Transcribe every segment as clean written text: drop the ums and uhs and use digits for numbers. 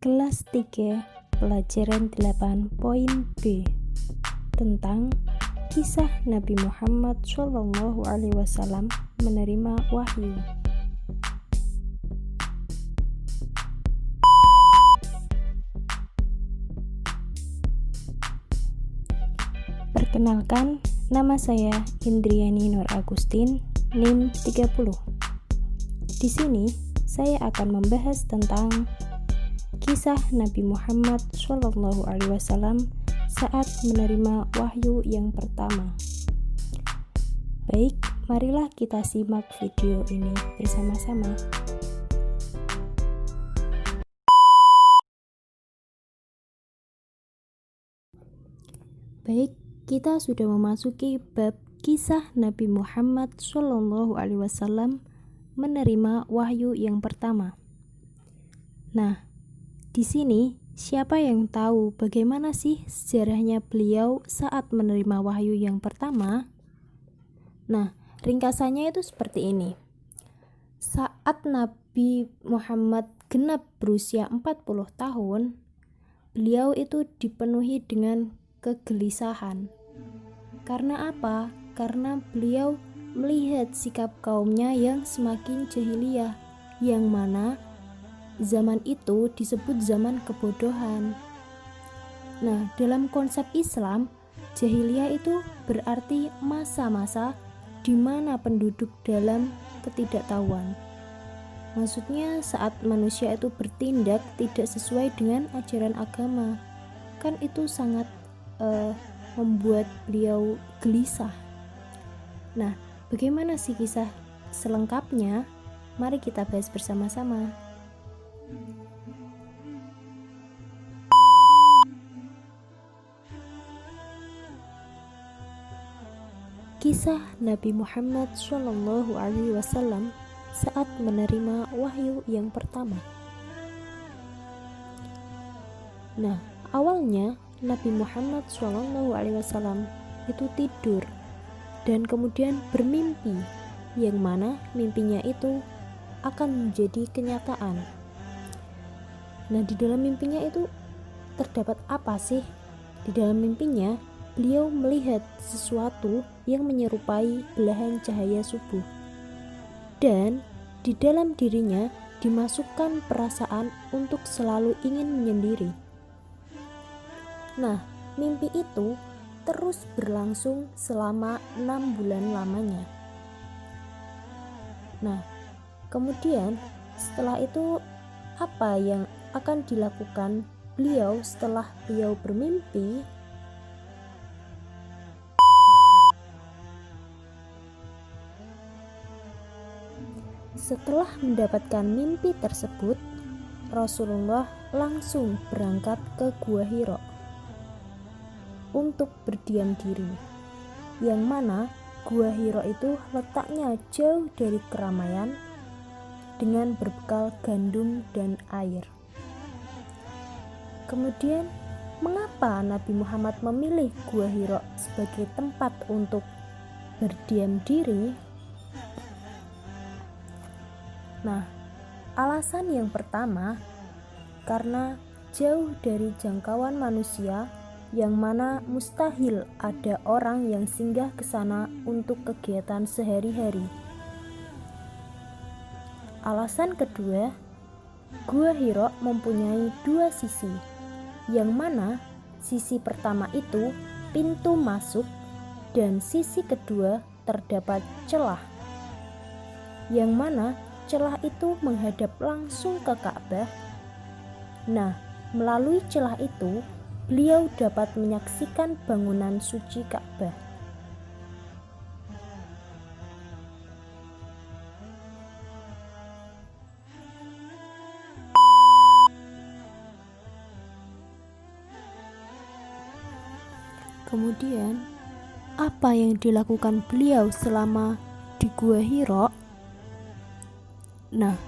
kelas 3 pelajaran 8.b tentang kisah Nabi Muhammad SAW menerima wahyu. Perkenalkan, nama saya Indriani Nur Agustin, NIM 30. Di sini saya akan membahas tentang kisah Nabi Muhammad SAW saat menerima wahyu yang pertama. Baik, marilah kita simak video ini bersama-sama. Baik, kita sudah memasuki bab kisah Nabi Muhammad SAW menerima wahyu yang pertama. Nah, di sini siapa yang tahu bagaimana sih sejarahnya beliau saat menerima wahyu yang pertama? Nah, ringkasannya itu seperti ini. Saat Nabi Muhammad genap berusia 40 tahun, beliau itu dipenuhi dengan kegelisahan. Karena apa? Karena beliau melihat sikap kaumnya yang semakin jahiliyah, yang mana zaman itu disebut zaman kebodohan. Nah, dalam konsep Islam, jahiliyah itu berarti masa-masa di mana penduduk dalam ketidaktahuan. Maksudnya saat manusia itu bertindak tidak sesuai dengan ajaran agama. Kan itu sangat membuat beliau gelisah. Nah, bagaimana sih kisah selengkapnya? Mari kita bahas bersama-sama. Kisah Nabi Muhammad SAW saat menerima wahyu yang pertama. Nah, awalnya Nabi Muhammad SAW itu tidur dan kemudian bermimpi, yang mana mimpinya itu akan menjadi kenyataan. Nah, di dalam mimpinya itu terdapat apa sih? Di dalam mimpinya, beliau melihat sesuatu yang menyerupai belahan cahaya subuh. Dan di dalam dirinya dimasukkan perasaan untuk selalu ingin menyendiri. Nah, mimpi itu terus berlangsung selama 6 bulan lamanya. Nah, kemudian setelah itu apa yang akan dilakukan beliau setelah beliau bermimpi? Setelah mendapatkan mimpi tersebut, Rasulullah langsung berangkat ke Gua Hira untuk berdiam diri, yang mana Gua Hira itu letaknya jauh dari keramaian dengan berbekal gandum dan air. Kemudian, mengapa Nabi Muhammad memilih Gua Hira sebagai tempat untuk berdiam diri? Nah, alasan yang pertama, karena jauh dari jangkauan manusia, yang mana mustahil ada orang yang singgah ke sana untuk kegiatan sehari-hari. Alasan kedua, Gua Hira mempunyai 2 sisi, yang mana sisi pertama itu pintu masuk dan sisi kedua terdapat celah, yang mana celah itu menghadap langsung ke Ka'bah. Nah, melalui celah itu beliau dapat menyaksikan bangunan suci Ka'bah. Kemudian, apa yang dilakukan beliau selama di Gua Hira? Nah,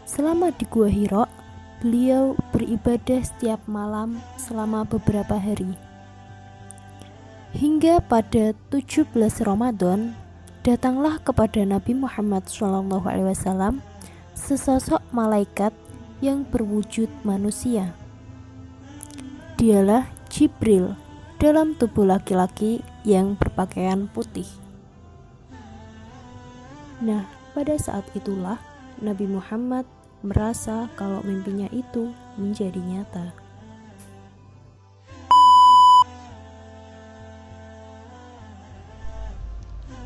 selama di Gua Hira, beliau beribadah setiap malam selama beberapa hari. Hingga pada 17 Ramadan, datanglah kepada Nabi Muhammad SAW sesosok malaikat yang berwujud manusia. Dialah Jibril dalam tubuh laki-laki yang berpakaian putih. Nah, pada saat itulah Nabi Muhammad merasa kalau mimpinya itu menjadi nyata.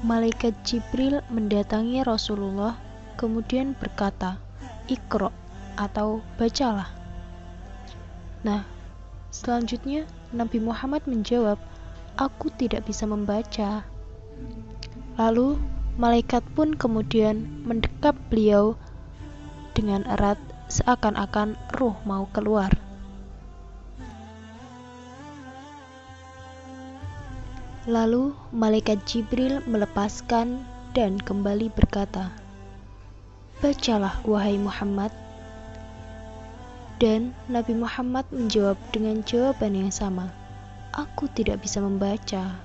Malaikat Jibril mendatangi Rasulullah, kemudian berkata, "Iqra" atau bacalah. Nah, selanjutnya Nabi Muhammad menjawab, "Aku tidak bisa membaca." Lalu malaikat pun kemudian mendekap beliau dengan erat, seakan-akan ruh mau keluar. Lalu malaikat Jibril melepaskan dan kembali berkata, "Bacalah wahai Muhammad." Dan Nabi Muhammad menjawab dengan jawaban yang sama, "Aku tidak bisa membaca."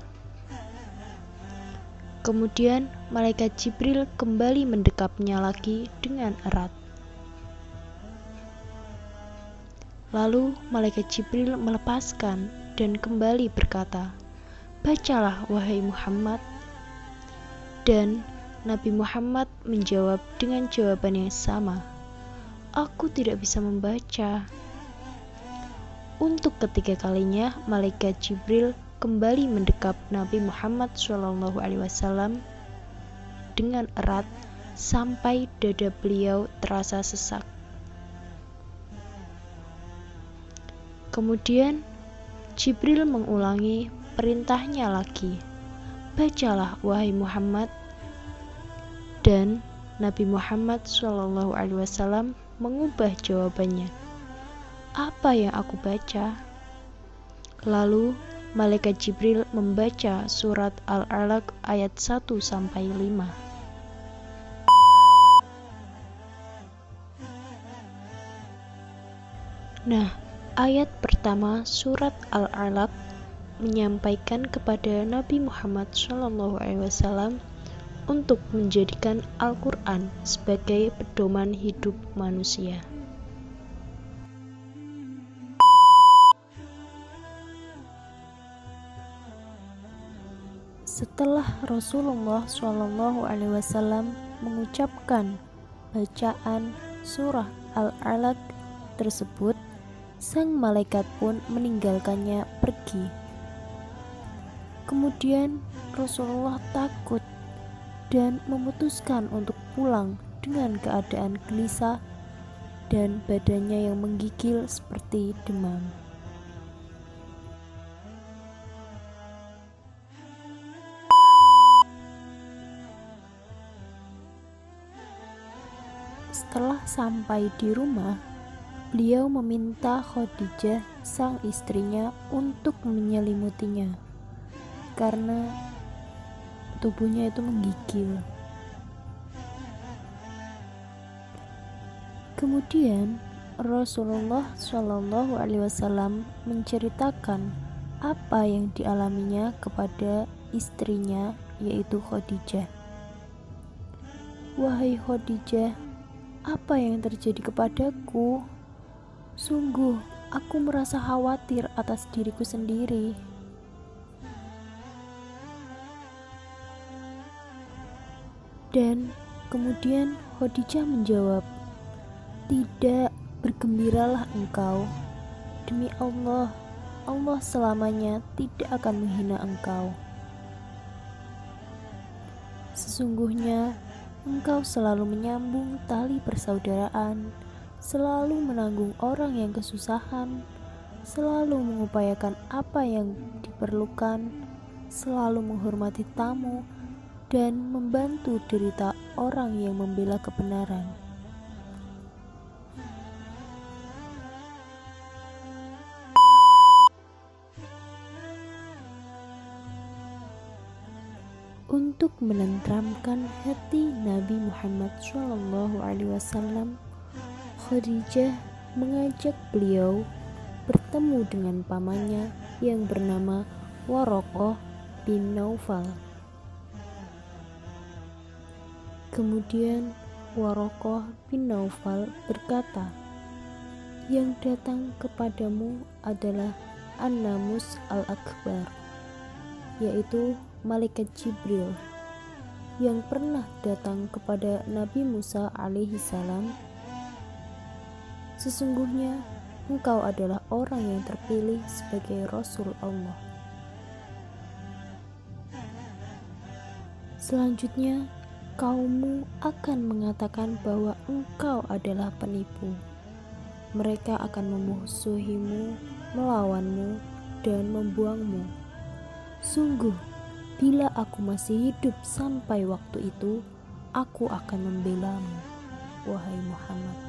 Kemudian malaikat Jibril kembali mendekapnya lagi dengan erat. Lalu malaikat Jibril melepaskan dan kembali berkata, "Bacalah wahai Muhammad." Dan Nabi Muhammad menjawab dengan jawaban yang sama, "Aku tidak bisa membaca." Untuk ketiga kalinya malaikat Jibril kembali mendekap Nabi Muhammad SAW dengan erat sampai dada beliau terasa sesak. Kemudian Jibril mengulangi perintahnya lagi, "Bacalah wahai Muhammad." Dan Nabi Muhammad SAW mengubah jawabannya, "Apa yang aku baca?" Lalu malaikat Jibril membaca surat Al-Alaq ayat 1-5. Nah, ayat pertama surat Al-Alaq menyampaikan kepada Nabi Muhammad SAW untuk menjadikan Al-Quran sebagai pedoman hidup manusia. Setelah Rasulullah SAW mengucapkan bacaan surah Al-Alaq tersebut, sang malaikat pun meninggalkannya pergi. Kemudian Rasulullah takut dan memutuskan untuk pulang dengan keadaan gelisah dan badannya yang menggigil seperti demam. Setelah sampai di rumah, beliau meminta Khadijah, sang istrinya, untuk menyelimutinya karena tubuhnya itu menggigil. Kemudian Rasulullah SAW menceritakan apa yang dialaminya kepada istrinya, yaitu Khadijah. "Wahai Khadijah, apa yang terjadi kepadaku? Sungguh, aku merasa khawatir atas diriku sendiri." Dan kemudian Khadijah menjawab, "Tidak, bergembiralah engkau. Demi Allah, Allah selamanya tidak akan menghina engkau. Sesungguhnya engkau selalu menyambung tali persaudaraan, selalu menanggung orang yang kesusahan, selalu mengupayakan apa yang diperlukan, selalu menghormati tamu, dan membantu derita orang yang membela kebenaran." Untuk menenteramkan hati Nabi Muhammad SAW, Khadijah mengajak beliau bertemu dengan pamannya yang bernama Waraqah bin Naufal. Kemudian Waraqah bin Naufal berkata, yang datang kepadamu adalah An-Namus Al-Akbar, yaitu Malaikat Jibril yang pernah datang kepada Nabi Musa alaihissalam. Sesungguhnya engkau adalah orang yang terpilih sebagai Rasul Allah. Selanjutnya, kaummu akan mengatakan bahwa engkau adalah penipu. Mereka akan memusuhimu, melawanmu, dan membuangmu. Sungguh, bila aku masih hidup sampai waktu itu, aku akan membelamu, wahai Muhammad.